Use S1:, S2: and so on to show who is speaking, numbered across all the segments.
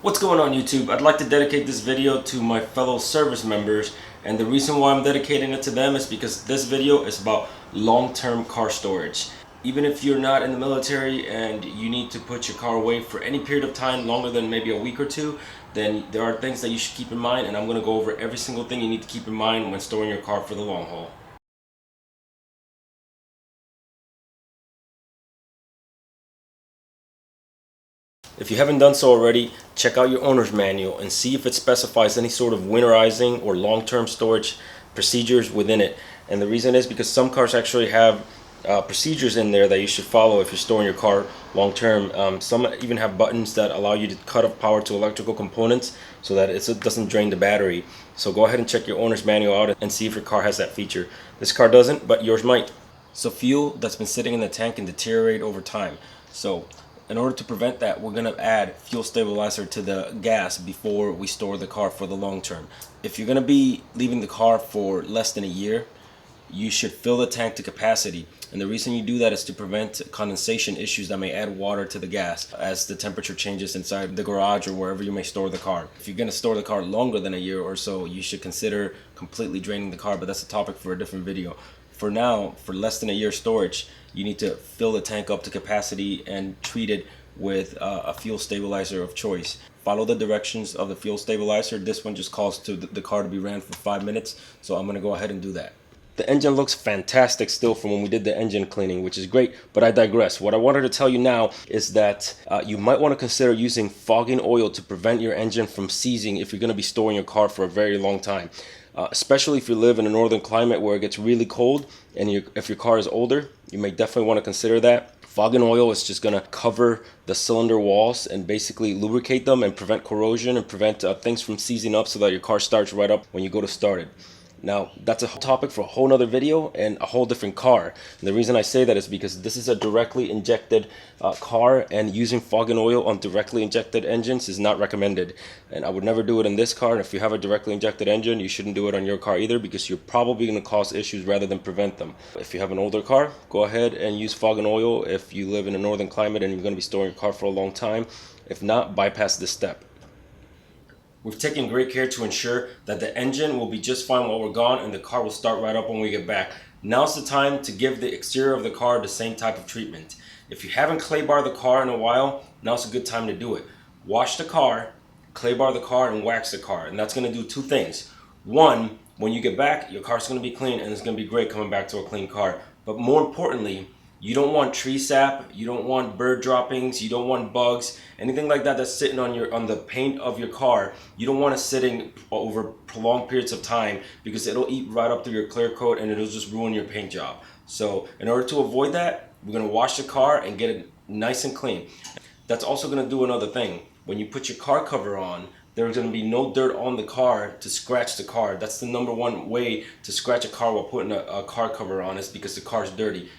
S1: What's going on YouTube? I'd like to dedicate this video to my fellow service members, and the reason why I'm dedicating it to them is because this video is about long-term car storage. Even if you're not in the military and you need to put your car away for any period of time longer than maybe a week or two, then there are things that you should keep in mind, and I'm going to go over every single thing you need to keep in mind when storing your car for the long haul. If you haven't done so already, check out your owner's manual and see if it specifies any sort of winterizing or long-term storage procedures within it. And the reason is because some cars actually have procedures in there that you should follow if you're storing your car long-term. Some even have buttons that allow you to cut off power to electrical components so that it doesn't drain the battery. So go ahead and check your owner's manual out and see if your car has that feature. This car doesn't, but yours might. So fuel that's been sitting in the tank can deteriorate over time. So in order to prevent that, we're going to add fuel stabilizer to the gas before we store the car for the long term. If you're going to be leaving the car for less than a year, you should fill the tank to capacity. And the reason you do that is to prevent condensation issues that may add water to the gas as the temperature changes inside the garage or wherever you may store the car. If you're going to store the car longer than a year or so, you should consider completely draining the car, but that's a topic for a different video. For now, for less than a year storage, you need to fill the tank up to capacity and treat it with a fuel stabilizer of choice. Follow the directions of the fuel stabilizer. This one just calls to the car to be ran for 5 minutes, so I'm going to go ahead and do that. The engine looks fantastic still from when we did the engine cleaning, which is great, but I digress. What I wanted to tell you now is that you might want to consider using fogging oil to prevent your engine from seizing if you're going to be storing your car for a very long time. Especially if you live in a northern climate where it gets really cold, and if your car is older, you may definitely want to consider that. Fogging oil is just going to cover the cylinder walls and basically lubricate them and prevent corrosion and prevent things from seizing up so that your car starts right up when you go to start it. Now, that's a topic for a whole nother video and a whole different car. And the reason I say that is because this is a directly injected car, and using fogging oil on directly injected engines is not recommended. And I would never do it in this car. And if you have a directly injected engine, you shouldn't do it on your car either, because you're probably going to cause issues rather than prevent them. If you have an older car, go ahead and use fogging oil if you live in a northern climate and you're going to be storing your car for a long time. If not, bypass this step. We've taken great care to ensure that the engine will be just fine while we're gone and the car will start right up when we get back. Now's the time to give the exterior of the car the same type of treatment. If you haven't clay barred the car in a while, now's a good time to do it. Wash the car, clay bar the car, and wax the car. And that's going to do two things. One, when you get back, your car's going to be clean and it's going to be great coming back to a clean car. But more importantly, you don't want tree sap, you don't want bird droppings, you don't want bugs, anything like that that's sitting on the paint of your car. You don't want it sitting over prolonged periods of time, because it'll eat right up through your clear coat and it'll just ruin your paint job. So in order to avoid that, we're going to wash the car and get it nice and clean. That's also going to do another thing. When you put your car cover on, there's going to be no dirt on the car to scratch the car. That's the number one way to scratch a car while putting a car cover on, is because the car's dirty.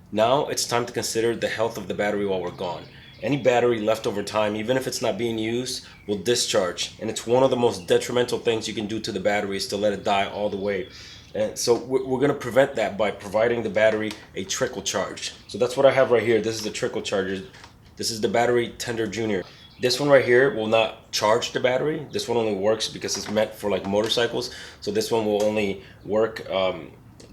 S1: Now it's time to consider the health of the battery while we're gone. Any battery left over time, even if it's not being used, will discharge. And it's one of the most detrimental things you can do to the battery, is to let it die all the way. And so we're going to prevent that by providing the battery a trickle charge. So that's what I have right here. This is the trickle charger. This is the battery tender junior. This one right here will not charge the battery. This one only works because it's meant for like motorcycles. So this one will only work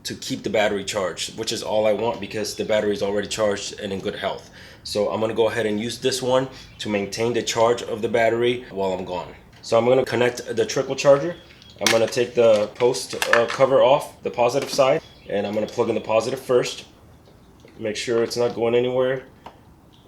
S1: to keep the battery charged, which is all I want, because the battery is already charged and in good health. So I'm going to go ahead and use this one to maintain the charge of the battery while I'm gone. So I'm going to connect the trickle charger. I'm going to take the post cover off, the positive side, and I'm going to plug in the positive first. Make sure it's not going anywhere.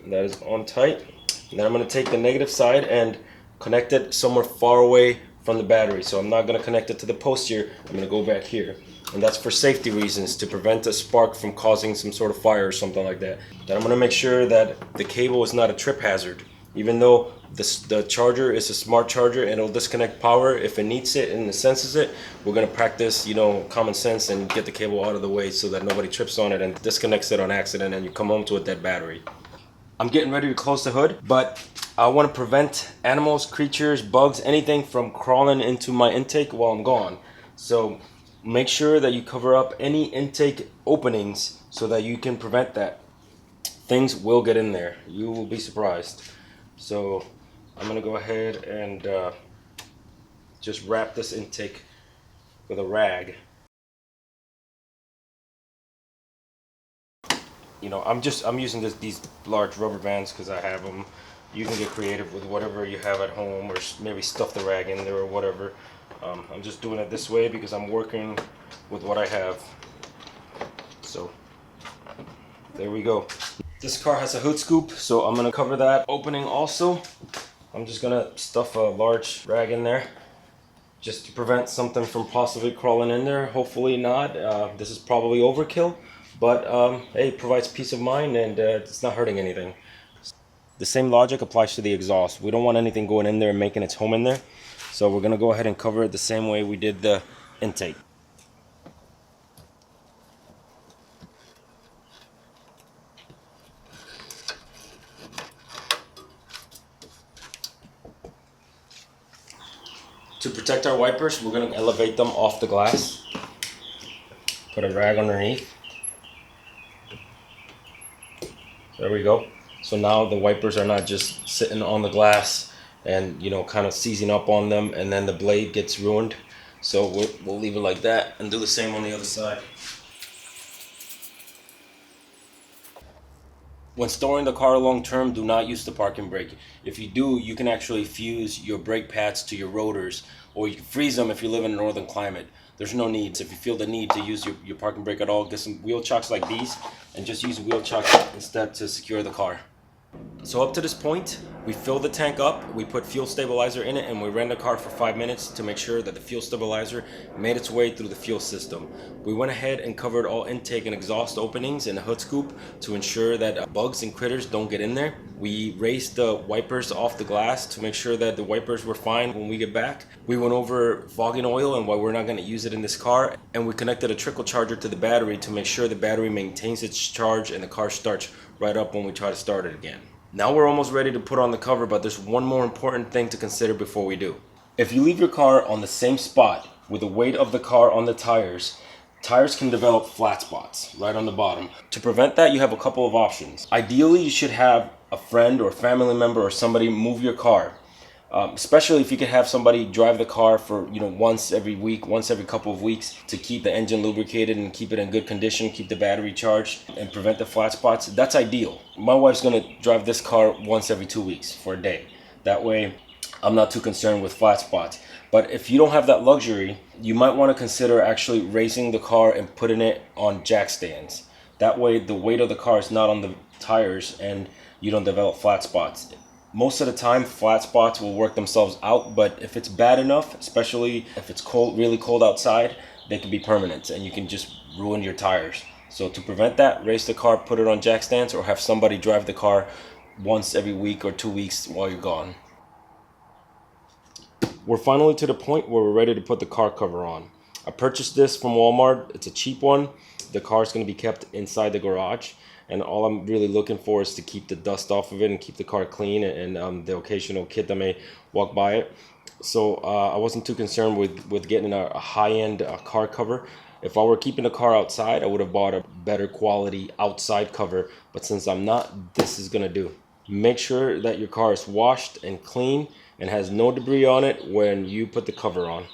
S1: That is on tight. And then I'm going to take the negative side and connect it somewhere far away from the battery. So I'm not going to connect it to the post here. I'm going to go back here. And that's for safety reasons, to prevent a spark from causing some sort of fire or something like that. Then I'm going to make sure that the cable is not a trip hazard. Even though the charger is a smart charger and it'll disconnect power if it needs it and it senses it, we're going to practice, common sense and get the cable out of the way so that nobody trips on it and disconnects it on accident and you come home to a dead battery. I'm getting ready to close the hood, but I want to prevent animals, creatures, bugs, anything from crawling into my intake while I'm gone. So make sure that you cover up any intake openings so that you can prevent that. Things will get in there. You will be surprised. So I'm gonna go ahead and just wrap this intake with a rag. You know, I'm using these large rubber bands because I have them. You can get creative with whatever you have at home, or maybe stuff the rag in there or whatever. I'm just doing it this way because I'm working with what I have. So there we go. This car has a hood scoop, so I'm gonna cover that opening also. I'm just gonna stuff a large rag in there just to prevent something from possibly crawling in there. Hopefully not. This is probably overkill, but hey, it provides peace of mind, and it's not hurting anything. The same logic applies to the exhaust. We don't want anything going in there and making its home in there, so we're gonna go ahead and cover it the same way we did the intake. To protect our wipers, we're gonna elevate them off the glass. Put a rag underneath. There we go. So now the wipers are not just sitting on the glass and, you know, kind of seizing up on them, and then the blade gets ruined. So we'll leave it like that and do the same on the other side. When storing the car long term, do not use the parking brake. If you do, you can actually fuse your brake pads to your rotors, or you can freeze them if you live in a northern climate. There's no need. If you feel the need to use your parking brake at all, get some wheel chocks like these and just use wheel chocks instead to secure the car. So up to this point, we filled the tank up, we put fuel stabilizer in it, and we ran the car for 5 minutes to make sure that the fuel stabilizer made its way through the fuel system. We went ahead and covered all intake and exhaust openings in the hood scoop to ensure that bugs and critters don't get in there. We raised the wipers off the glass to make sure that the wipers were fine when we get back. We went over fogging oil and why we're not going to use it in this car, and we connected a trickle charger to the battery to make sure the battery maintains its charge and the car starts right up when we try to start it again. Now we're almost ready to put on the cover, but there's one more important thing to consider before we do. If you leave your car on the same spot with the weight of the car on the tires can develop flat spots right on the bottom. To prevent that, you have a couple of options. Ideally, you should have a friend or family member or somebody move your car. Especially if you could have somebody drive the car for, you know, once every week, once every couple of weeks to keep the engine lubricated and keep it in good condition, keep the battery charged and prevent the flat spots. That's ideal. My wife's gonna drive this car once every 2 weeks for a day. That way I'm not too concerned with flat spots. But if you don't have that luxury, you might want to consider actually raising the car and putting it on jack stands. That way the weight of the car is not on the tires and you don't develop flat spots. Most of the time, flat spots will work themselves out, but if it's bad enough, especially if it's cold, really cold outside, they can be permanent and you can just ruin your tires. So to prevent that, raise the car, put it on jack stands, or have somebody drive the car once every week or 2 weeks while you're gone. We're finally to the point where we're ready to put the car cover on. I purchased this from Walmart. It's a cheap one. The car is going to be kept inside the garage, and all I'm really looking for is to keep the dust off of it and keep the car clean, and the occasional kid that may walk by it. So I wasn't too concerned with getting a high-end car cover. If I were keeping the car outside, I would have bought a better quality outside cover, but since I'm not, this is going to do. Make sure that your car is washed and clean and has no debris on it when you put the cover on.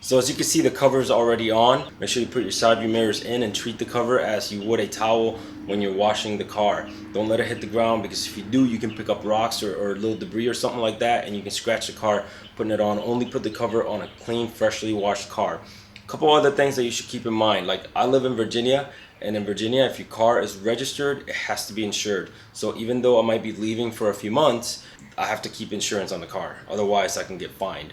S1: So as you can see, the cover is already on. Make sure you put your side view mirrors in and treat the cover as you would a towel when you're washing the car. Don't let it hit the ground, because if you do, you can pick up rocks or little debris or something like that, and you can scratch the car putting it on. Only put the cover on a clean, freshly washed car. A couple other things that you should keep in mind. Like, I live in Virginia, and in Virginia, if your car is registered, it has to be insured. So even though I might be leaving for a few months, I have to keep insurance on the car. Otherwise, I can get fined.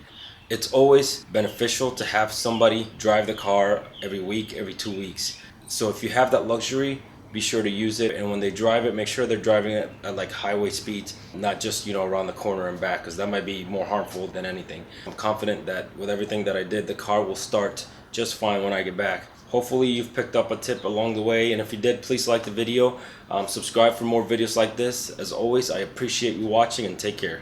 S1: It's always beneficial to have somebody drive the car every week, every 2 weeks. So if you have that luxury, be sure to use it. And when they drive it, make sure they're driving it at like highway speeds, not just, you know, around the corner and back, because that might be more harmful than anything. I'm confident that with everything that I did, the car will start just fine when I get back. Hopefully you've picked up a tip along the way, and if you did, please like the video, subscribe for more videos like this. As always, I appreciate you watching, and take care.